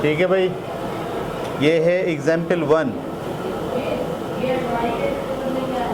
ठीक है भाई, ये है एग्जाम्पल 1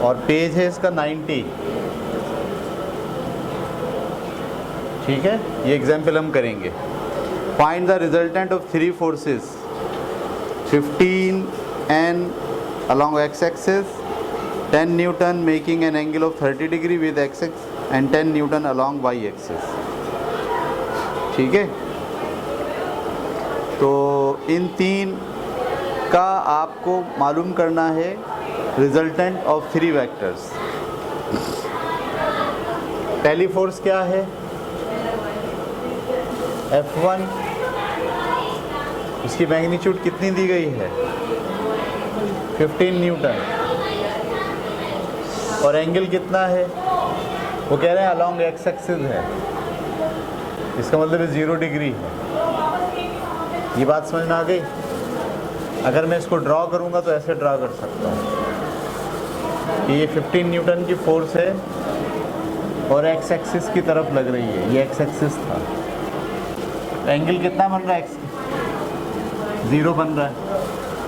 और पेज है इसका 90। ठीक है, ये एग्जाम्पल हम करेंगे। Find the resultant of 3 forces 15 N along x axis, 10 Newton making an angle of 30 degree with x axis and 10 Newton along y axis। ठीक है, तो इन 3 का आपको मालूम करना है रिजल्टेंट ऑफ 3 वेक्टर्स। पहली फोर्स क्या है? F1, उसकी मैग्नीट्यूड कितनी दी गई है? 15 न्यूटन। और एंगल कितना है? वो कह रहे हैं अलॉन्ग एक्स एक्सिस है, इसका मतलब 0 डिग्री है। ये बात समझ में आ गई? अगर मैं इसको ड्रॉ करूँगा तो ऐसे ड्रॉ कर सकता हूँ कि ये 15 न्यूटन की फोर्स है और एक्स एक्सिस की तरफ लग रही है, ये एक्स एक्सिस था। एंगल कितना बन रहा है? एक्स 0 बन रहा है,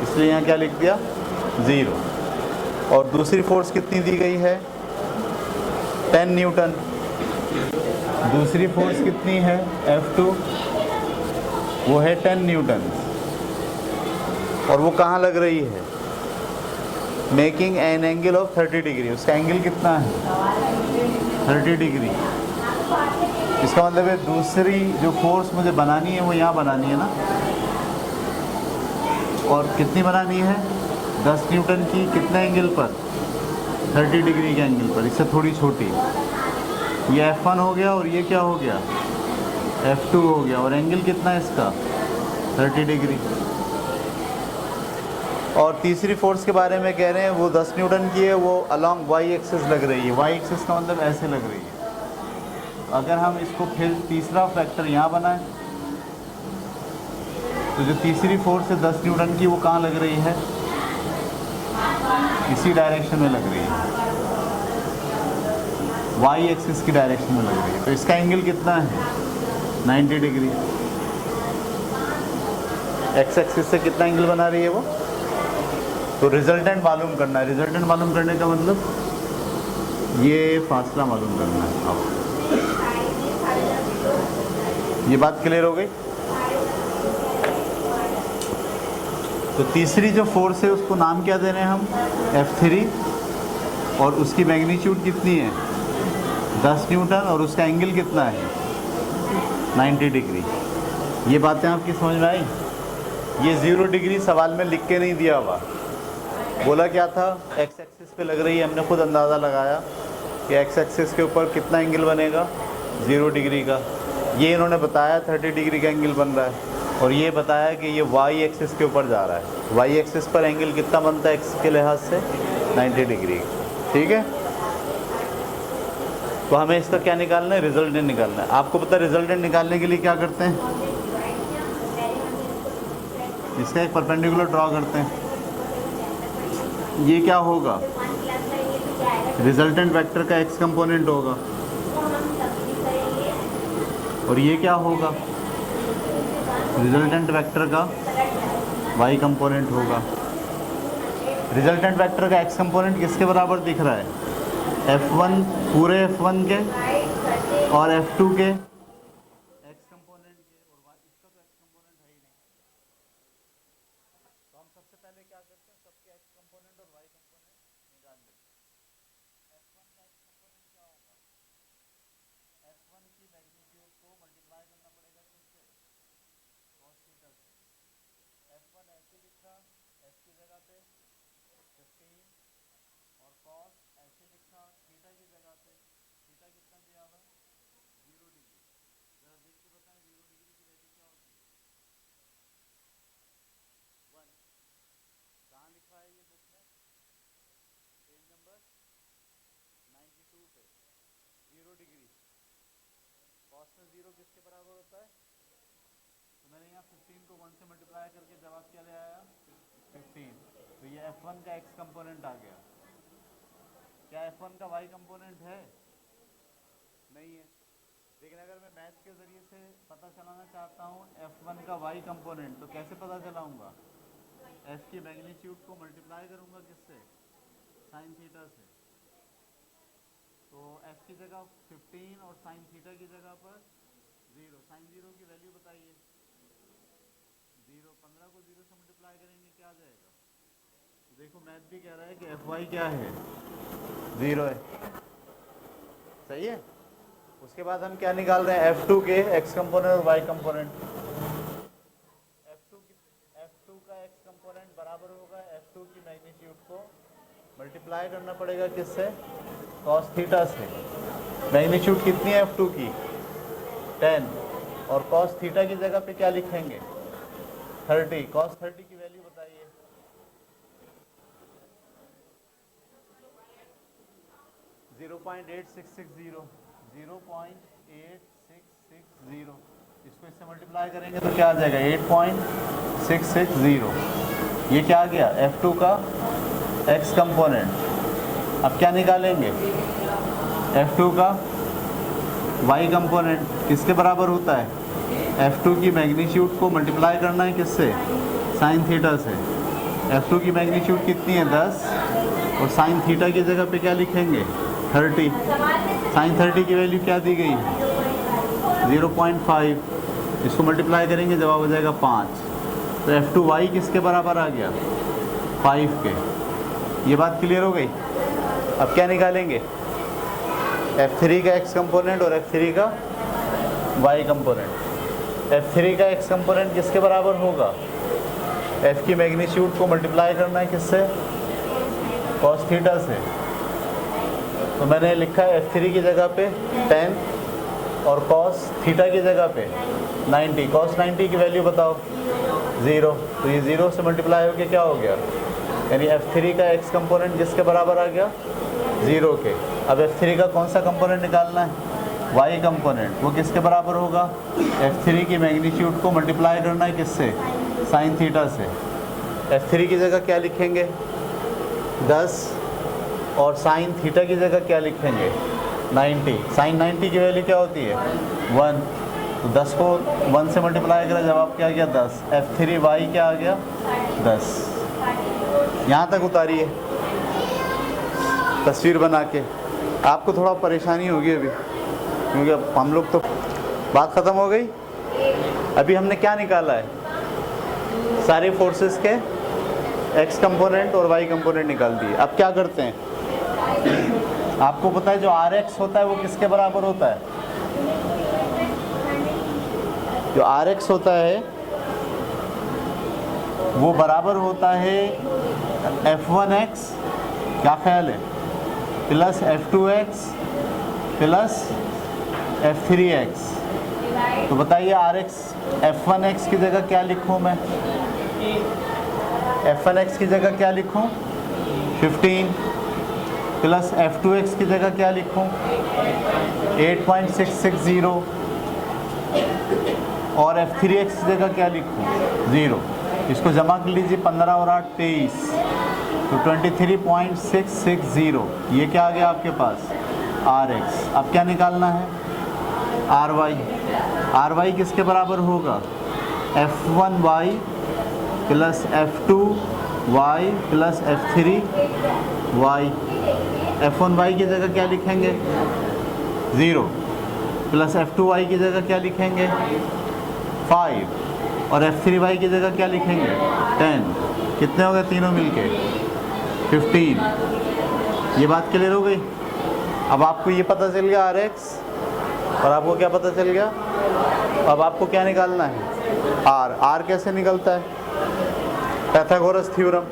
इसलिए यहाँ क्या लिख दिया? 0। और दूसरी फोर्स कितनी दी गई है? 10 न्यूटन। दूसरी फोर्स कितनी है? F2, वो है 10 न्यूटन। और वो कहाँ लग रही है? Making an angle of 30 degree. उसका एंगल कितना है? 30 डिग्री। इसका मतलब है दूसरी जो फोर्स मुझे बनानी है वो यहाँ बनानी है ना। और कितनी बनानी है? 10 न्यूटन की। कितने एंगल पर? 30 डिग्री के एंगल पर, इससे थोड़ी छोटी। ये F1 हो गया और ये क्या हो गया? F2 हो गया। और एंगल कितना है इसका? 30 डिग्री। और तीसरी फोर्स के बारे में कह रहे हैं वो 10 न्यूटन की है, वो अलॉन्ग y एक्सिस लग रही है। y एक्सिस का मतलब ऐसे लग रही है। अगर हम इसको फिर तीसरा फैक्टर यहाँ बनाएं तो जो तीसरी फोर्स है 10 न्यूटन की, वो कहाँ लग रही है? इसी डायरेक्शन में लग रही है, y एक्सिस की डायरेक्शन में लग रही है। तो इसका एंगल कितना है? 90 डिग्री। x एक्सिस से कितना एंगल बना रही है वो? तो रिजल्टेंट मालूम करना है। रिजल्टेंट मालूम करने का मतलब ये फासला मालूम करना है आपको। ये बात क्लियर हो गई? तो तीसरी जो फोर्स है उसको नाम क्या दे रहे हैं हम? F3। और उसकी मैग्नीट्यूड कितनी है? 10 न्यूटन। और उसका एंगल कितना है? 90 डिग्री। ये बातें आपकी समझ में आई? ये 0 डिग्री सवाल में लिख के नहीं दिया हुआ। बोला क्या था? एक्स एक्सिस पे लग रही है। हमने खुद अंदाज़ा लगाया कि एक्स एक्सिस के ऊपर कितना एंगल बनेगा? 0 डिग्री का। ये इन्होंने बताया 30 डिग्री का एंगल बन रहा है। और ये बताया कि ये y एक्सिस के ऊपर जा रहा है। y एक्सिस पर एंगल कितना बनता है x के लिहाज से? 90 डिग्री। ठीक है, तो हमें इसका क्या निकालना है? रिजल्टेंट निकालना है। आपको पता है रिजल्टेंट निकालने के लिए क्या करते हैं? इसका एक परपेंडिकुलर ड्रॉ करते हैं। ये क्या होगा? रिजल्टेंट वेक्टर का x कंपोनेंट होगा। और ये क्या होगा? रिजल्टेंट वेक्टर का y कंपोनेंट होगा। रिजल्टेंट वेक्टर का x कंपोनेंट किसके बराबर दिख रहा है? F1, पूरे F1 के और F2 के x कंपोनेंट के। और इसका तो x कंपोनेंट है ही नहीं। तो हम सबसे पहले क्या करते हैं? सबके x कंपोनेंट और y कंपोनेंट निकाल लेते हैं। F1 का x कंपोनेंट क्या होगा? F1 की मैग्नीट्यूड को मल्टीप्लाई करना पड़ेगा किससे? cos थीटा से। F1 ऐसे लिखा, f की जगह पे 15 और cos ऐसे लिखा थीटा की जगह पे। थीटा कितना दिया हुआ है? 0 डिग्री। जरा देख के बताएं 0 डिग्री की वैल्यू क्या होती है? 1। कहाँ लिखा है ये बुक में? पेज नंबर 92 पे। 0 डिग्री। cos में 0 किसके बराबर होता है? तो मैंने यहाँ 15 को 1 से मल्टीप्लाई करके जवाब क्या ले आया? 15। तो ये F1 का x कंपोनेंट आ गया। क्या F1 का y कंपोनेंट है? नहीं है। लेकिन अगर मैं मैथ के ज़रिए से पता चलाना चाहता हूँ F1 का y कंपोनेंट, तो कैसे पता चलाऊँगा? F की मैग्नीट्यूड को मल्टीप्लाई करूँगा किससे? साइन थीटा से। तो F की जगह 15 और साइन थीटा की जगह पर 0। साइन 0 की वैल्यू बताइए। 0, 15 को 0 से मल्टीप्लाई करेंगे क्या आ जाएगा? तो देखो मैथ भी कह रहा है कि Fy क्या है? 0 है। सही है। उसके बाद हम क्या निकाल रहे हैं? F2 के x कंपोनेंट और y कंपोनेंट। F2 का x कंपोनेंट बराबर होगा F2 की मैग्नीट्यूड को मल्टीप्लाई करना पड़ेगा किससे? cos थीटा से। मैग्नीट्यूड कितनी है F2 की? 10। और cos थीटा की जगह पे क्या लिखेंगे? 30। cos 30 की वैल्यू बताइए। 0.8660। 0.8660। इसको इससे मल्टीप्लाई करेंगे तो क्या आ जाएगा? 8.660। ये क्या आ गया? F2 का x कंपोनेंट। अब क्या निकालेंगे? F2 का y कंपोनेंट किसके बराबर होता है? F2 की मैग्नीट्यूड को मल्टीप्लाई करना है किससे? साइन थीटा से। F2 की मैग्नीट्यूड कितनी है? 10। और साइन थीटा की जगह पे क्या लिखेंगे? 30। साइन 30 की वैल्यू क्या दी गई? 0.5। इसको मल्टीप्लाई करेंगे, जवाब हो जाएगा 5। तो F2y किसके बराबर आ गया? 5 के। ये बात क्लियर हो गई। अब क्या निकालेंगे? F3 का x कंपोनेंट और F3 का y कंपोनेंट। F3 का x कंपोनेंट किसके बराबर होगा? F की मैग्नीट्यूड को मल्टीप्लाई करना है किससे? cos थीटा से। तो मैंने लिखा है F3 की जगह पे 10 और cos थीटा की जगह पे 90। cos 90 की वैल्यू बताओ। 0। तो ये 0 से मल्टीप्लाई होकर क्या हो गया? यानी F3 का x कंपोनेंट जिसके बराबर आ गया? 0 के। अब F3 का कौन सा कंपोनेंट निकालना है? y component. वो किसके बराबर होगा? F3 की मैग्नीट्यूड को मल्टीप्लाई करना है किससे? साइन थीटा से। F3 की जगह क्या लिखेंगे? 10। और साइन थीटा की जगह क्या लिखेंगे? 90। साइन 90 की वैल्यू क्या होती है? 1। तो 10 को 1 से मल्टीप्लाई करें, जवाब क्या आ गया? 10। F3y क्या आ गया? 10। यहाँ तक उतारिए तस्वीर बना के। आपको थोड़ा परेशानी होगी अभी, क्योंकि अब हम लोग तो बात ख़त्म हो गई। अभी हमने क्या निकाला है? सारे फोर्सेस के x कंपोनेंट और y कंपोनेंट निकाल दिए। अब क्या करते हैं? आपको पता है जो Rx होता है वो किसके बराबर होता है? जो Rx होता है वो बराबर होता है F1x, क्या ख्याल है, प्लस F2x प्लस F3x। तो बताइए Rx F1x की जगह क्या लिखूं मैं? F1x की जगह क्या लिखूं? 15 प्लस F2x की जगह क्या लिखूं? 8.660 और F3x की जगह क्या लिखूं? 0। इसको जमा कर लीजिए, 15 और 8 23, तो 23.660। ये क्या आ गया आपके पास? Rx। अब क्या निकालना है? Ry। Ry किसके बराबर होगा? F1y plus F2y plus F3y। F1y की जगह क्या लिखेंगे? 0 प्लस F2y की जगह क्या लिखेंगे? 5 और F3y की जगह क्या लिखेंगे? 10। कितने हो गए तीनों मिलके? 15। ये बात क्लियर हो गई। अब आपको ये पता चल गया Rx, और आपको क्या पता चल गया? अब आपको क्या निकालना है? R कैसे निकलता है? Pythagoras theorem.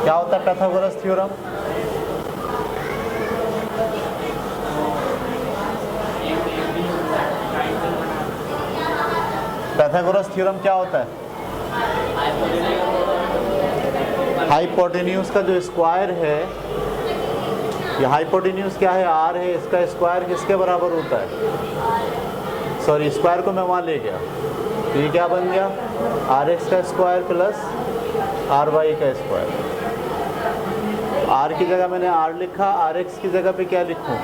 क्या होता है पाइथागोरस थ्योरम? पाइथागोरस थ्योरम क्या होता है? हाइपोटेन्यूज का जो स्क्वायर है, ये हाइपोटेन्यूज क्या है? R है। इसका स्क्वायर किसके बराबर होता है? सॉरी, स्क्वायर को मैं वहाँ ले गया, तो ये क्या बन गया? Rx का स्क्वायर प्लस Ry का स्क्वायर। R की जगह मैंने R लिखा, Rx की जगह पे क्या लिखूं?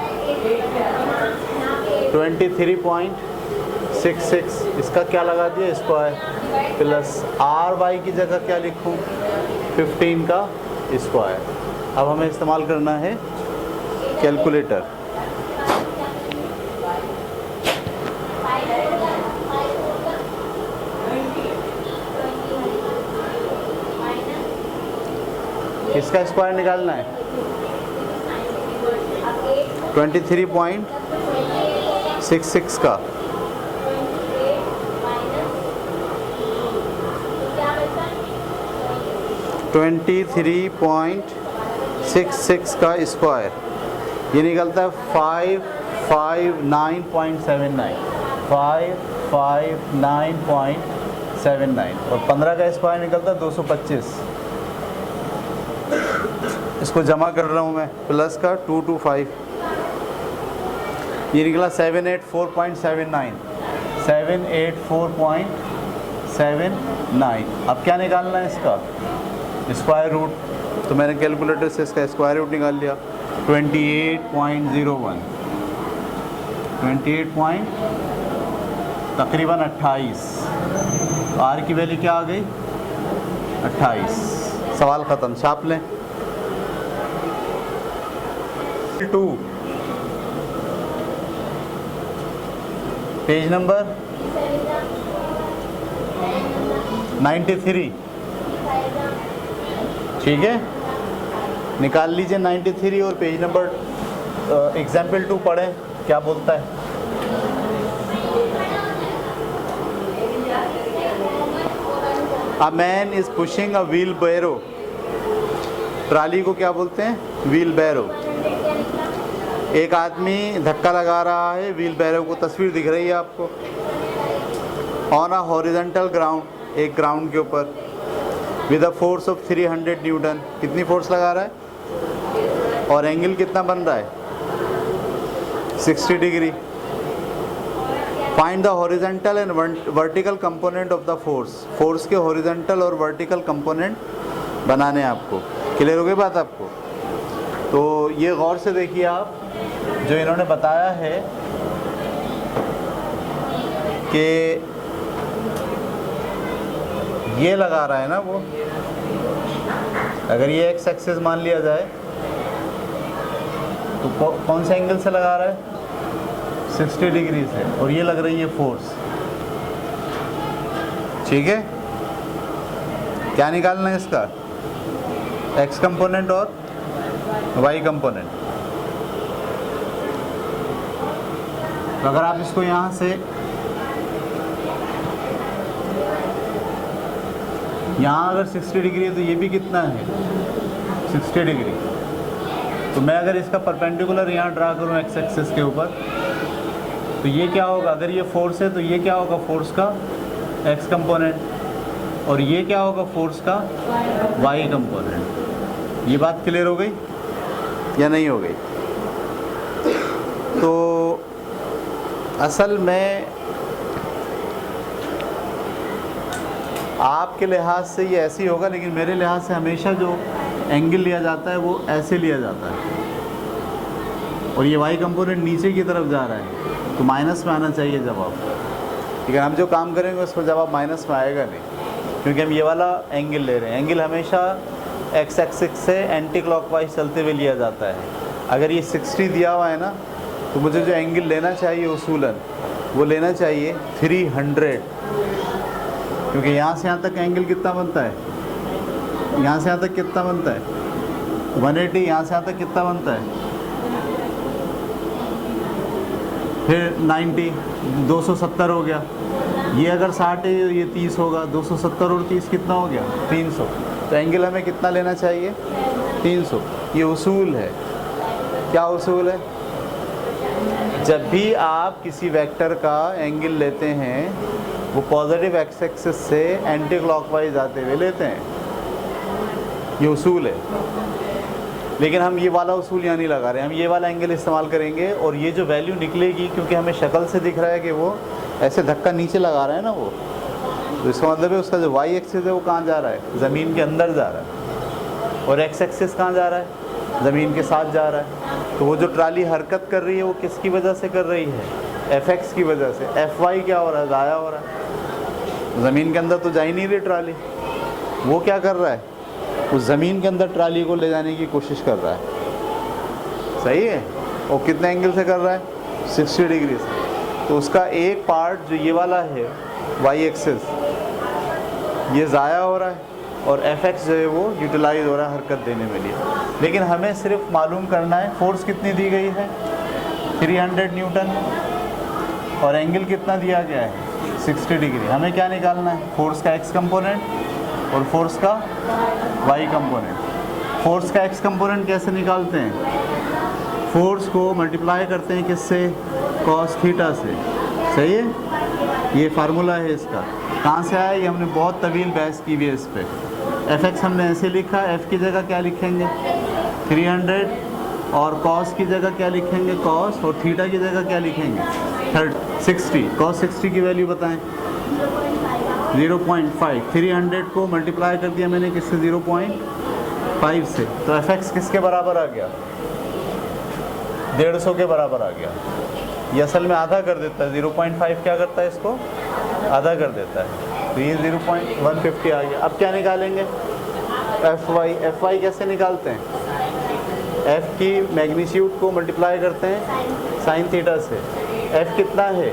23.66, इसका क्या लगा दिया स्क्वायर, प्लस आर वाई की जगह क्या लिखूं, 15 का स्क्वायर। अब हमें इस्तेमाल करना है कैलकुलेटर। इसका स्क्वायर निकालना है 23.66 का, का स्क्वायर, ये निकलता है 559.79 और 15 का स्क्वायर निकलता है 225। इसको जमा कर रहा हूँ मैं, प्लस का 225, ये निकला 784.79। अब क्या निकालना है इसका स्क्वायर रूट, तो मैंने कैलकुलेटर से इसका स्क्वायर रूट निकाल लिया 28.01, तकरीबन 28। तो आर की वैल्यू क्या आ गई 28। सवाल ख़त्म, छाप लें। 2 पेज नंबर 93, ठीक है, निकाल लीजिए 93 और पेज नंबर एग्जाम्पल 2 पढ़ें क्या बोलता है। A man is pushing a wheelbarrow, trolley को क्या बोलते हैं, व्हील बैरो। एक आदमी धक्का लगा रहा है व्हील बैरो को, तस्वीर दिख रही है आपको, ऑन अ हॉरिजॉन्टल ग्राउंड, एक ग्राउंड के ऊपर, with a force of 300 Newton. कितनी फोर्स लगा रहा है और एंगल कितना बन रहा है 60 degree. Find the horizontal and vertical component of the force, force के हॉरिजॉन्टल और वर्टिकल कंपोनेंट बनाने हैं आपको। क्लियर हो गई बात आपको। तो ये गौर से देखिए आप, जो इन्होंने बताया है कि ये लगा रहा है ना वो, अगर ये एक्स एक्सिस मान लिया जाए तो कौन से एंगल से लगा रहा है 60 डिग्री से, और ये लग रही है फोर्स, ठीक है। क्या निकालना है इसका, एक्स कंपोनेंट और वाई कंपोनेंट। तो अगर आप इसको यहाँ से यहाँ अगर 60 डिग्री है तो ये भी कितना है 60 डिग्री। तो मैं अगर इसका परपेंडिकुलर यहाँ ड्रा करूँ एक्स एक्सिस के ऊपर, तो ये क्या होगा, अगर ये फोर्स है तो ये क्या होगा फोर्स का एक्स कंपोनेंट, और ये क्या होगा फोर्स का वाई कंपोनेंट। ये बात क्लियर हो गई या नहीं हो गई। तो असल में आपके लिहाज से ये ऐसे ही होगा, लेकिन मेरे लिहाज से हमेशा जो एंगल लिया जाता है वो ऐसे लिया जाता है, और ये वाई कंपोनेंट नीचे की तरफ जा रहा है, तो माइनस में आना चाहिए जवाब। लेकिन हम जो काम करेंगे उसको जवाब माइनस में आएगा नहीं, क्योंकि हम ये वाला एंगल ले रहे हैं। एंगल हमेशा एक्स एक्सिस से एंटी क्लॉकवाइज चलते हुए लिया जाता है। अगर ये 60 दिया हुआ है ना, तो मुझे जो एंगल लेना चाहिए उसूलन वो लेना चाहिए 300, क्योंकि यहाँ से यहाँ तक एंगल कितना बनता है, यहाँ से यहाँ तक कितना बनता है 180, यहाँ से यहाँ तक कितना बनता है, फिर 90, 270 हो गया। ये अगर 60 है ये 30 होगा, 270 और 30 कितना हो गया 300। तो एंगल हमें कितना लेना चाहिए 300। ये उसूल है। क्या उसूल है, जब भी आप किसी वेक्टर का एंगल लेते हैं वो पॉजिटिव एक्स एक्सिस से एंटी क्लॉकवाइज आते हुए लेते हैं, ये उसूल है। लेकिन हम ये वाला उसूल यहाँ नहीं लगा रहे, हम ये वाला एंगल इस्तेमाल करेंगे, और ये जो वैल्यू निकलेगी, क्योंकि हमें शक्ल से दिख रहा है कि वो ऐसे धक्का नीचे लगा रहा है ना वो, तो इसका मतलब है उसका जो वाई एक्सिस है वो कहाँ जा रहा है, ज़मीन के अंदर जा रहा है, और एक्स एक्सिस कहाँ जा रहा है, ज़मीन के साथ जा रहा है। तो वो जो ट्राली हरकत कर रही है वो किसकी वजह से कर रही है, एफ एक्स की वजह से। एफ वाई क्या हो रहा है, ज़ाया हो रहा है, ज़मीन के अंदर तो जा ही नहीं रही ट्राली। वो क्या कर रहा है, उस ज़मीन के अंदर ट्राली को ले जाने की कोशिश कर रहा है, सही है। और कितने एंगल से कर रहा है, 60 डिग्री से। तो उसका एक पार्ट जो ये वाला है वाई एक्सिस, ये ज़ाया हो रहा है, और एफ एक्स जो है वो यूटिलाइज हो रहा है हरकत देने के लिए। लेकिन हमें सिर्फ मालूम करना है फोर्स कितनी दी गई है, 300 न्यूटन, और एंगल कितना दिया गया है, 60 डिग्री। हमें क्या निकालना है, फोर्स का एक्स कंपोनेंट और फोर्स का वाई कंपोनेंट। फोर्स का एक्स कंपोनेंट कैसे निकालते हैं, फोर्स को मल्टीप्लाई करते हैं किससे, कॉस थीटा से, सही है। ये फार्मूला है इसका, कहाँ से आया, ये हमने बहुत तवील बहस की हुई है इस पर। एफ एक्स हमने ऐसे लिखा, एफ की जगह क्या लिखेंगे 300, और कॉस की जगह क्या लिखेंगे कॉस, और थीटा की जगह क्या लिखेंगे 60। कॉस 60 की वैल्यू बताएं 0.5। 300 को मल्टीप्लाई कर दिया मैंने किससे, 0.5 से, तो एफ एक्स किसके बराबर आ गया, 150 के बराबर आ गया। ये असल में आधा कर देता है, 0.5 क्या करता है, इसको आधा कर देता है, तो ये 0.150 आ गया। अब क्या निकालेंगे, एफ वाई कैसे निकालते हैं, एफ की मैग्नीट्यूड को मल्टीप्लाई करते हैं साइन थीटा से। एफ कितना है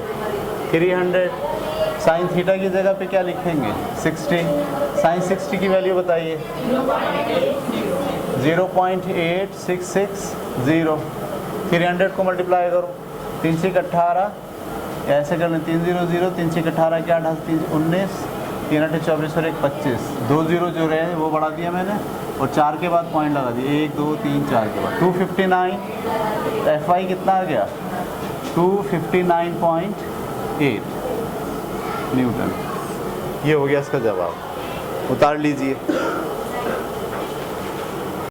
300, साइन थीटा की जगह पे क्या लिखेंगे 60। साइन 60 की वैल्यू बताइए 0.8660। 300 को मल्टीप्लाई करो, 3 से 18, ऐसे कर लें 300, 3 से 18 क्या 19, 3 8 24 और 1 25, 2 0 जो रहे वो बढ़ा दिया मैंने, और 4 के बाद पॉइंट लगा दिए, 1 2 3 4 के बाद 259। एफ वाई कितना आ गया 259.8 न्यूटन। ये हो गया इसका जवाब, उतार लीजिए।